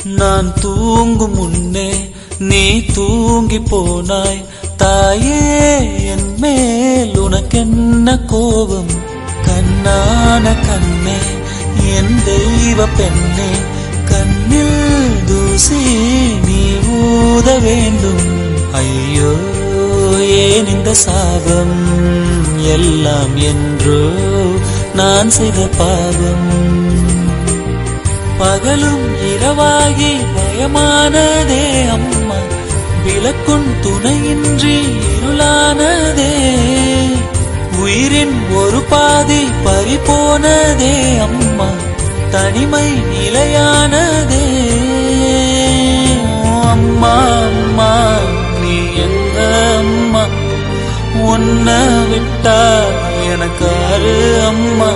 நான் தூங்கும் முன்னே நீ தூங்கி போனாய் தாயே, என் மேல் உனக்கென்ன கோபம்? கண்ணான கண்ணே, என் தெய்வ பெண்ணே, கண்ணில் தூசி நீ ஊத வேண்டும். ஐயோ ஏன் இந்த சாபம் எல்லாம் என்றோ நான் செய்த பாவம். பகலும் இரவாகி பயமானதே அம்மா, விளக்குன் துணையின்றி இருளானதே. உயிரின் ஒரு பாதி பறிபோனதே அம்மா, தனிமை நிலையானதே. அம்மா அம்மா நீ எங்க அம்மா, உன்னை விட்டா எனக்காரு அம்மா.